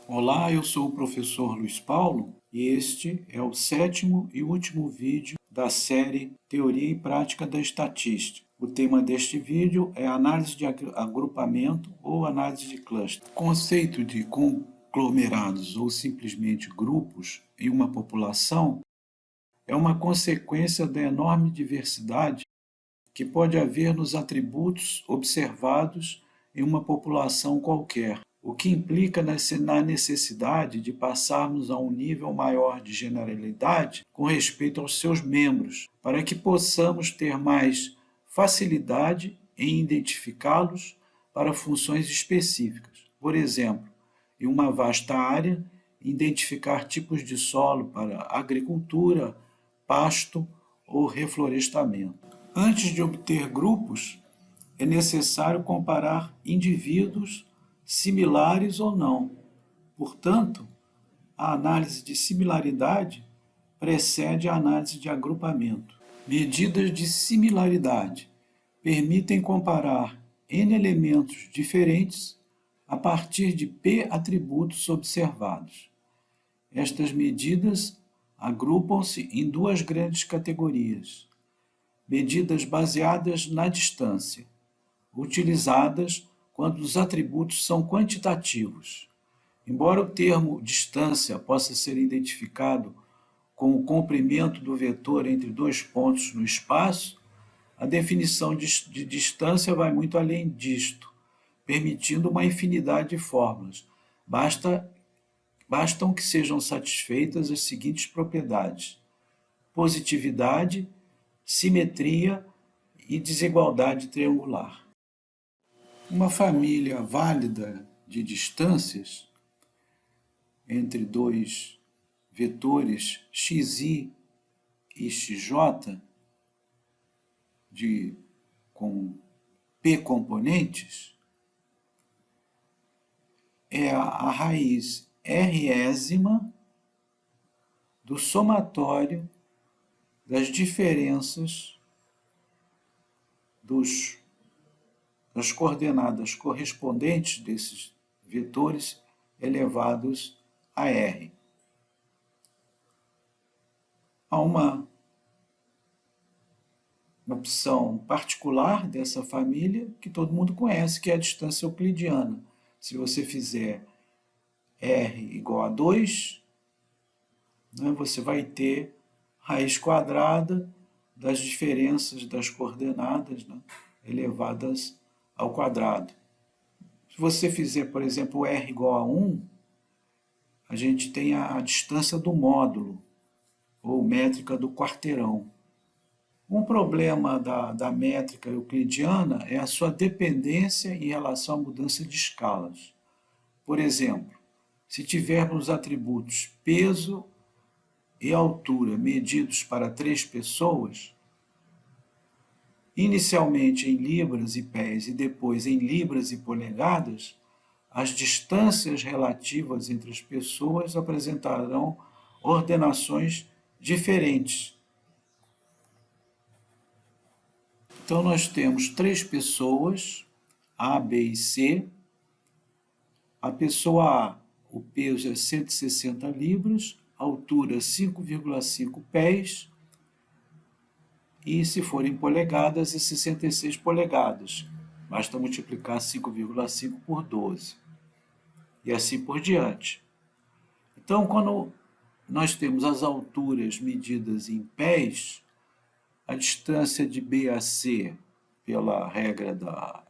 Olá, eu sou o professor Luiz Paulo e este é o sétimo e último vídeo da série Teoria e Prática da Estatística. O tema deste vídeo é análise de agrupamento ou análise de cluster. O conceito de conglomerados ou simplesmente grupos em uma população é uma consequência da enorme diversidade que pode haver nos atributos observados em uma população qualquer, o que implica na necessidade de passarmos a um nível maior de generalidade com respeito aos seus membros, para que possamos ter mais facilidade em identificá-los para funções específicas. Por exemplo, em uma vasta área, identificar tipos de solo para agricultura, pasto ou reflorestamento. Antes de obter grupos, é necessário comparar indivíduos similares ou não. Portanto, a análise de similaridade precede a análise de agrupamento. Medidas de similaridade permitem comparar N elementos diferentes a partir de P atributos observados. Estas medidas agrupam-se em duas grandes categorias: medidas baseadas na distância, utilizadas quando os atributos são quantitativos. Embora o termo distância possa ser identificado com o comprimento do vetor entre dois pontos no espaço, a definição de distância vai muito além disto, permitindo uma infinidade de fórmulas. Bastam que sejam satisfeitas as seguintes propriedades: positividade, simetria e desigualdade triangular. Uma família válida de distâncias entre dois vetores xi e xj com p componentes é a raiz résima do somatório das diferenças das coordenadas correspondentes desses vetores elevados a R. Há uma opção particular dessa família que todo mundo conhece, que é a distância euclidiana. Se você fizer R igual a 2, você vai ter raiz quadrada das diferenças das coordenadas elevadas ao quadrado. Se você fizer, por exemplo, R igual a 1, a gente tem a distância do módulo, ou métrica do quarteirão. Um problema da métrica euclidiana é a sua dependência em relação à mudança de escalas. Por exemplo, se tivermos os atributos peso e altura medidos para 3 pessoas, inicialmente em libras e pés e depois em libras e polegadas, as distâncias relativas entre as pessoas apresentarão ordenações diferentes. Então, nós temos 3 pessoas, A, B e C. A pessoa A, o peso é 160 libras, a altura 5,5 pés, e se forem polegadas, é 66 polegadas. Basta multiplicar 5,5 por 12. E assim por diante. Então, quando nós temos as alturas medidas em pés, a distância de B a C, pela regra da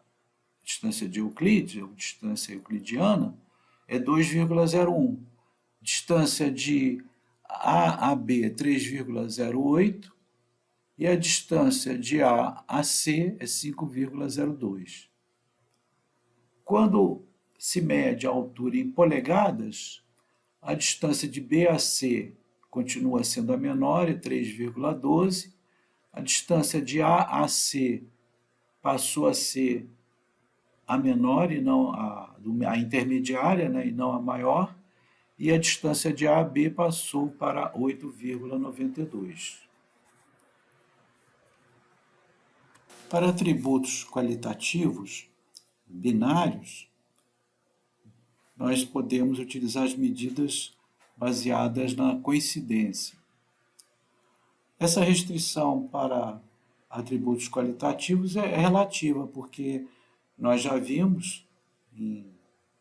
distância de Euclides, ou distância euclidiana, é 2,01. Distância de A a B é 3,08 e a distância de A a C é 5,02. Quando se mede a altura em polegadas, a distância de B a C continua sendo a menor, é 3,12. A distância de A a C passou a ser a menor e não a intermediária, e não a maior, e a distância de A a B passou para 8,92. Para atributos qualitativos binários, nós podemos utilizar as medidas baseadas na coincidência. Essa restrição para atributos qualitativos é relativa, porque nós já vimos em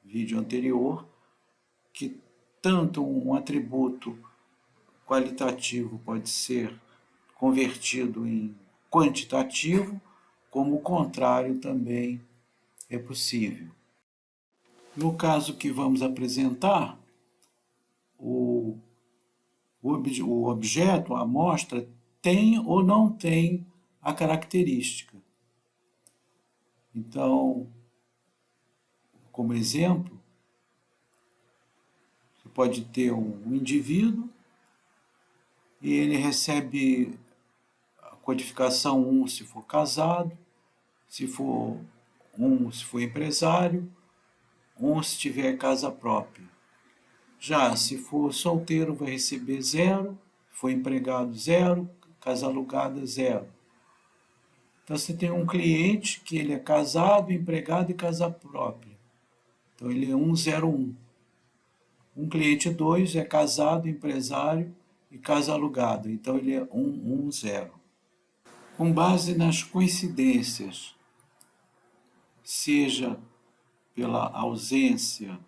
vídeo anterior que tanto um atributo qualitativo pode ser convertido em quantitativo, como o contrário também é possível. No caso que vamos apresentar, o objeto, a amostra, tem ou não tem a característica. Então, como exemplo, você pode ter um indivíduo e ele recebe a codificação 1 se for casado, se for 1 se for empresário, 1 se tiver casa própria. Já se for solteiro vai receber 0, se for empregado 0, casa alugada 0. Então você tem um cliente que ele é casado, empregado e casa própria. Então ele é 101. Um cliente 2 é casado, empresário e casa alugada. Então ele é 110. Com base nas coincidências, seja pela ausência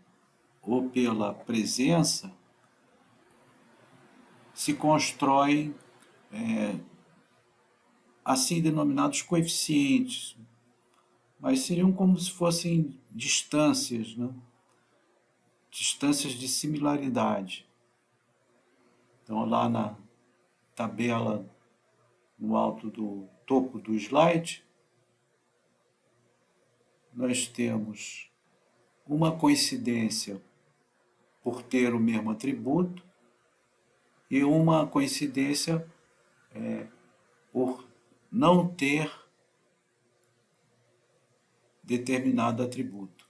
ou pela presença, se constroem assim denominados coeficientes, mas seriam como se fossem distâncias, né? Distâncias de similaridade. Então, lá na tabela, no alto do topo do slide, nós temos uma coincidência por ter o mesmo atributo e uma coincidência por não ter determinado atributo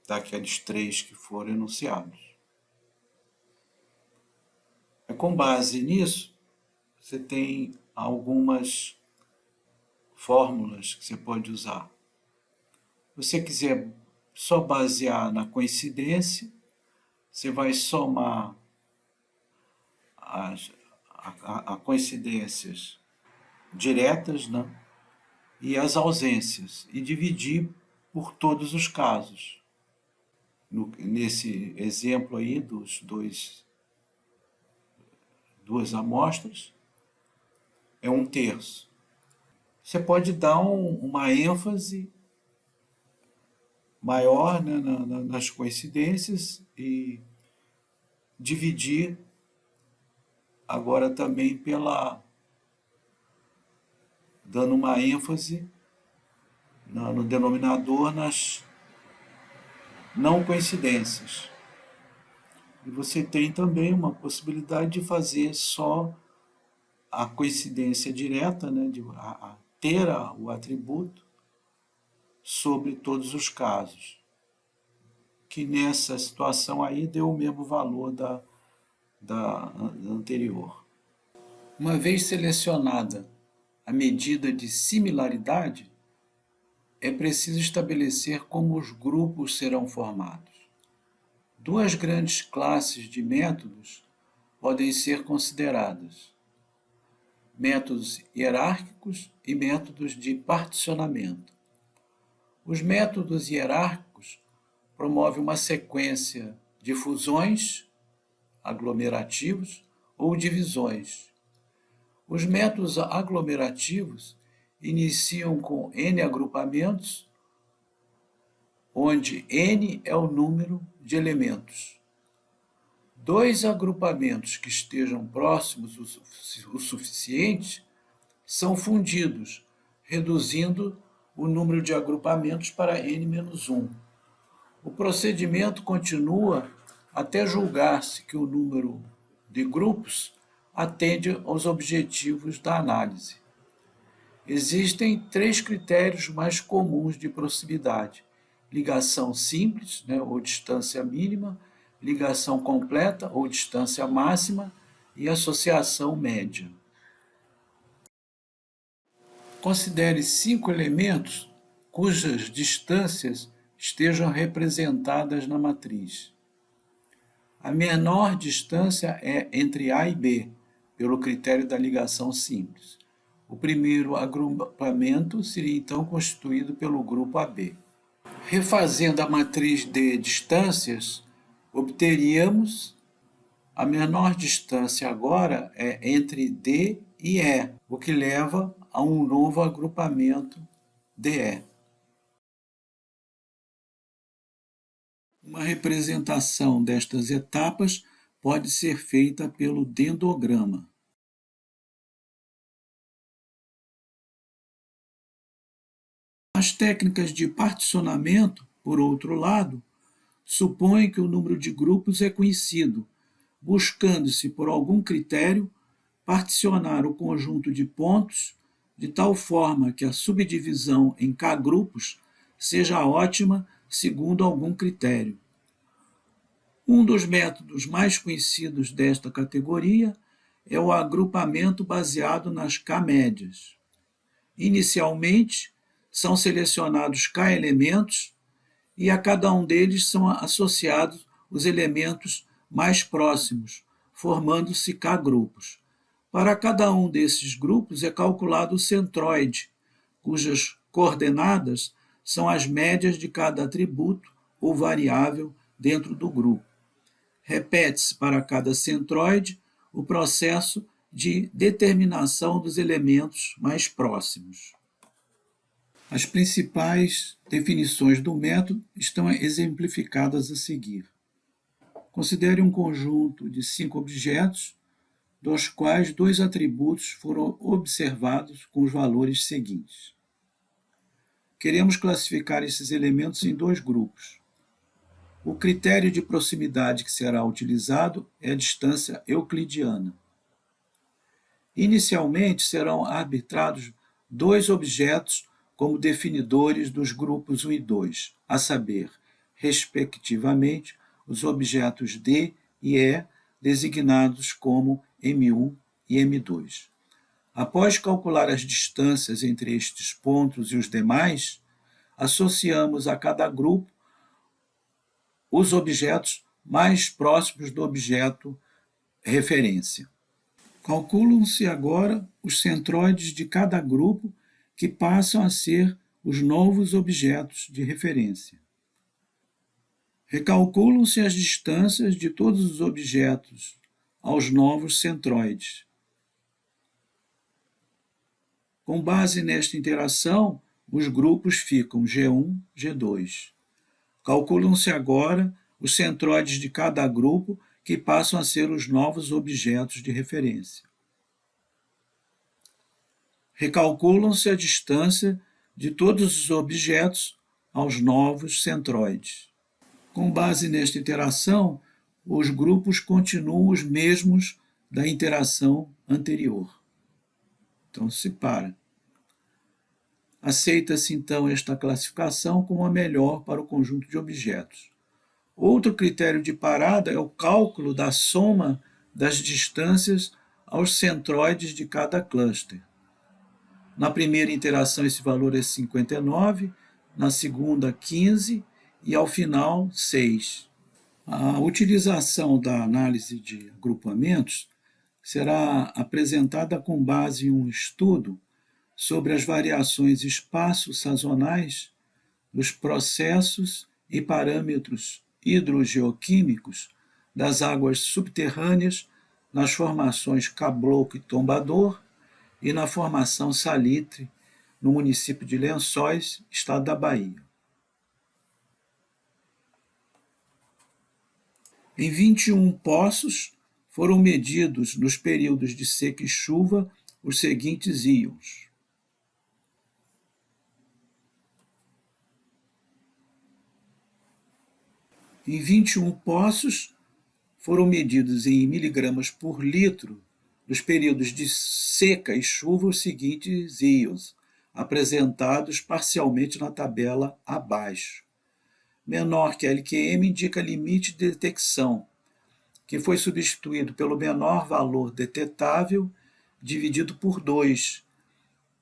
daqueles 3 que foram enunciados. Com base nisso, você tem algumas fórmulas que você pode usar. Se você quiser só basear na coincidência, você vai somar as coincidências diretas, né, e as ausências, e dividir por todos os casos. Nesse exemplo aí dos duas amostras, é 1/3. Você pode dar uma ênfase maior, né, nas coincidências e dividir agora também dando uma ênfase no denominador nas não coincidências. E você tem também uma possibilidade de fazer só a coincidência direta, né, de ter o atributo sobre todos os casos, que nessa situação aí deu o mesmo valor da anterior. Uma vez selecionada a medida de similaridade, é preciso estabelecer como os grupos serão formados. 2 grandes classes de métodos podem ser consideradas: métodos hierárquicos e métodos de particionamento. Os métodos hierárquicos promovem uma sequência de fusões, aglomerativos ou divisões. Os métodos aglomerativos iniciam com N agrupamentos, onde N é o número de elementos. 2 agrupamentos que estejam próximos o suficiente são fundidos, reduzindo o número de agrupamentos para N-1. O procedimento continua até julgar-se que o número de grupos atende aos objetivos da análise. Existem 3 critérios mais comuns de proximidade: ligação simples, né, ou distância mínima, ligação completa ou distância máxima e associação média. Considere 5 elementos cujas distâncias estejam representadas na matriz. A menor distância é entre A e B, pelo critério da ligação simples. O primeiro agrupamento seria então constituído pelo grupo AB. Refazendo a matriz de distâncias, obteríamos a menor distância agora é entre D e E, o que leva a um novo agrupamento DE. Uma representação destas etapas pode ser feita pelo dendrograma. As técnicas de particionamento, por outro lado, supõem que o número de grupos é conhecido, buscando-se, por algum critério, particionar o conjunto de pontos de tal forma que a subdivisão em K grupos seja ótima segundo algum critério. Um dos métodos mais conhecidos desta categoria é o agrupamento baseado nas K-médias. Inicialmente, são selecionados K elementos e a cada um deles são associados os elementos mais próximos, formando-se K grupos. Para cada um desses grupos é calculado o centroide, cujas coordenadas são as médias de cada atributo ou variável dentro do grupo. Repete-se para cada centroide o processo de determinação dos elementos mais próximos. As principais definições do método estão exemplificadas a seguir. Considere um conjunto de 5 objetos, dos quais 2 atributos foram observados com os valores seguintes. Queremos classificar esses elementos em 2 grupos. O critério de proximidade que será utilizado é a distância euclidiana. Inicialmente serão arbitrados 2 objetos como definidores dos grupos 1 e 2, a saber, respectivamente, os objetos D e E, designados como M1 e M2. Após calcular as distâncias entre estes pontos e os demais, associamos a cada grupo os objetos mais próximos do objeto referência. Calculam-se agora os centroides de cada grupo, que passam a ser os novos objetos de referência. Recalculam-se as distâncias de todos os objetos aos novos centroides. Com base nesta interação, os grupos ficam G1, G2. Calculam-se agora os centroides de cada grupo, que passam a ser os novos objetos de referência. Recalculam-se a distância de todos os objetos aos novos centroides. Com base nesta interação, os grupos continuam os mesmos da interação anterior. Então, se para. Aceita-se, então, esta classificação como a melhor para o conjunto de objetos. Outro critério de parada é o cálculo da soma das distâncias aos centroides de cada cluster. Na primeira interação, esse valor é 59, na segunda, 15 e, ao final, 6. A utilização da análise de agrupamentos será apresentada com base em um estudo sobre as variações espaço-sazonais dos processos e parâmetros hidrogeoquímicos das águas subterrâneas nas formações Caboclo e Tombador e na formação Salitre, no município de Lençóis, estado da Bahia. Em 21 poços foram medidos nos períodos de seca e chuva os seguintes íons: em 21 poços foram medidos em miligramas por litro nos períodos de seca e chuva os seguintes íons, apresentados parcialmente na tabela abaixo. Menor que LQM indica limite de detecção, que foi substituído pelo menor valor detetável dividido por 2,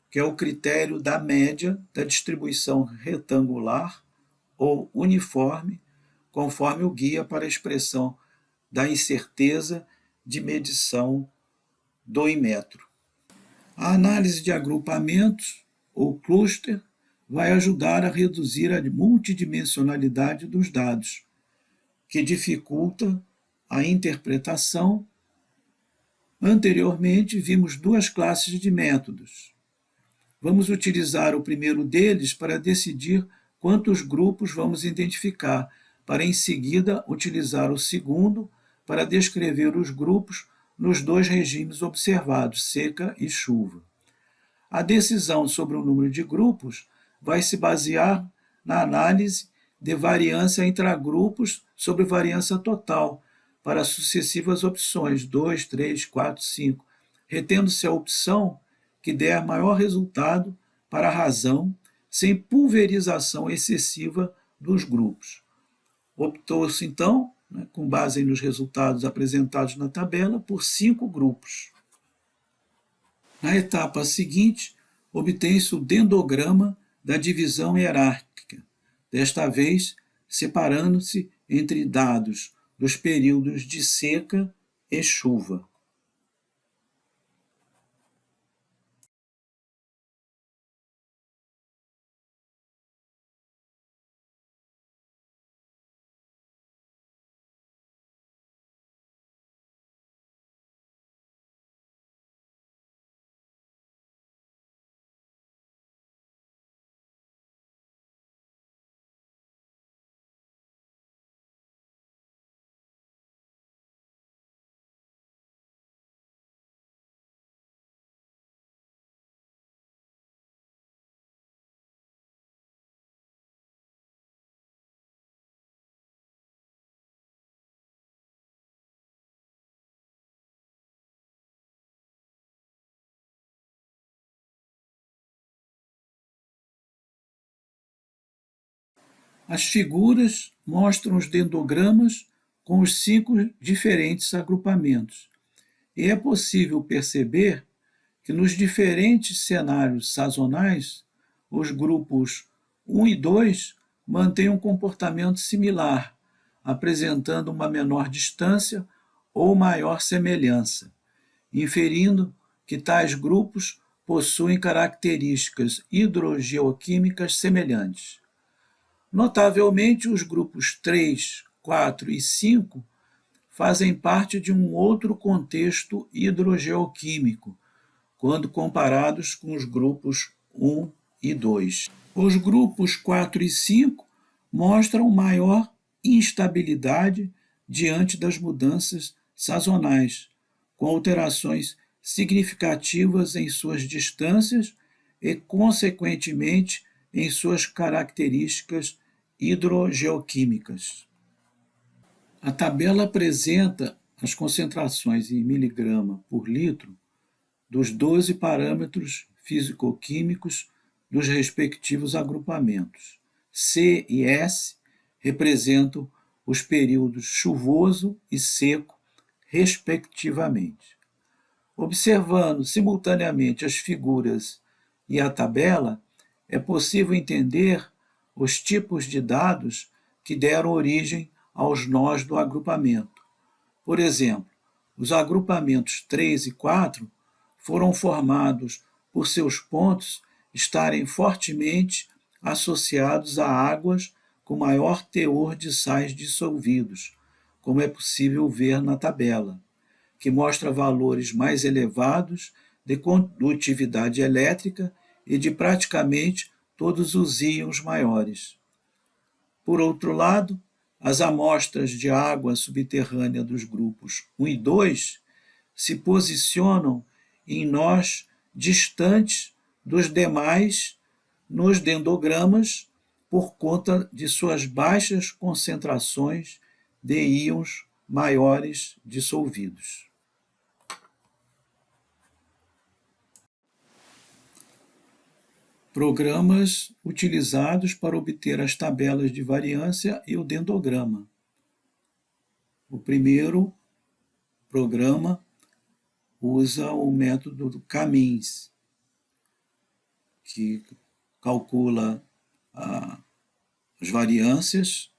que é o critério da média da distribuição retangular ou uniforme, conforme o guia para a expressão da incerteza de medição do Inmetro. A análise de agrupamentos, ou cluster, vai ajudar a reduzir a multidimensionalidade dos dados, que dificulta a interpretação. Anteriormente, vimos duas classes de métodos. Vamos utilizar o primeiro deles para decidir quantos grupos vamos identificar, para em seguida utilizar o segundo para descrever os grupos nos dois regimes observados, seca e chuva. A decisão sobre o número de grupos vai se basear na análise de variância intragrupos sobre variância total, para sucessivas opções 2, 3, 4, 5, retendo-se a opção que der maior resultado para a razão, sem pulverização excessiva dos grupos. Optou-se, então, com base nos resultados apresentados na tabela, por 5 grupos. Na etapa seguinte, obtém-se o dendrograma da divisão hierárquica, desta vez separando-se entre dados dos períodos de seca e chuva. As figuras mostram os dendrogramas com os 5 diferentes agrupamentos, e é possível perceber que nos diferentes cenários sazonais, os grupos 1 e 2 mantêm um comportamento similar, apresentando uma menor distância ou maior semelhança, inferindo que tais grupos possuem características hidrogeoquímicas semelhantes. Notavelmente, os grupos 3, 4 e 5 fazem parte de um outro contexto hidrogeoquímico, quando comparados com os grupos 1 e 2. Os grupos 4 e 5 mostram maior instabilidade diante das mudanças sazonais, com alterações significativas em suas distâncias e, consequentemente, em suas características hidrogeoquímicas. A tabela apresenta as concentrações em miligrama por litro dos 12 parâmetros físico-químicos dos respectivos agrupamentos. C e S representam os períodos chuvoso e seco, respectivamente. Observando simultaneamente as figuras e a tabela, é possível entender os tipos de dados que deram origem aos nós do agrupamento. Por exemplo, os agrupamentos 3 e 4 foram formados por seus pontos estarem fortemente associados a águas com maior teor de sais dissolvidos, como é possível ver na tabela, que mostra valores mais elevados de condutividade elétrica e de praticamente todos os íons maiores. Por outro lado, as amostras de água subterrânea dos grupos 1 e 2 se posicionam em nós distantes dos demais nos dendrogramas por conta de suas baixas concentrações de íons maiores dissolvidos. Programas utilizados para obter as tabelas de variância e o dendrograma. O primeiro programa usa o método do Cammins, que calcula as variâncias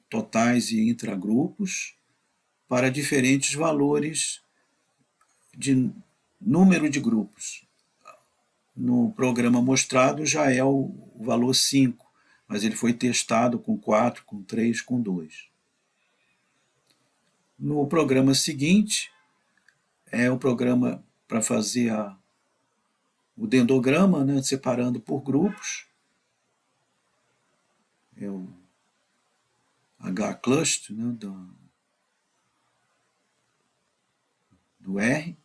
totais e intragrupos para diferentes valores de número de grupos. No programa mostrado já é o valor 5, mas ele foi testado com 4, com 3, com 2. No programa seguinte, é o programa para fazer o dendrograma, né, separando por grupos. É o H-cluster, né, do R,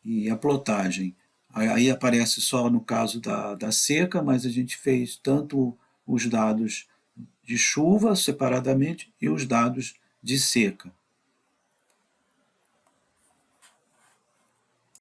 e a plotagem. Aí aparece só no caso da seca, mas a gente fez tanto os dados de chuva separadamente e os dados de seca.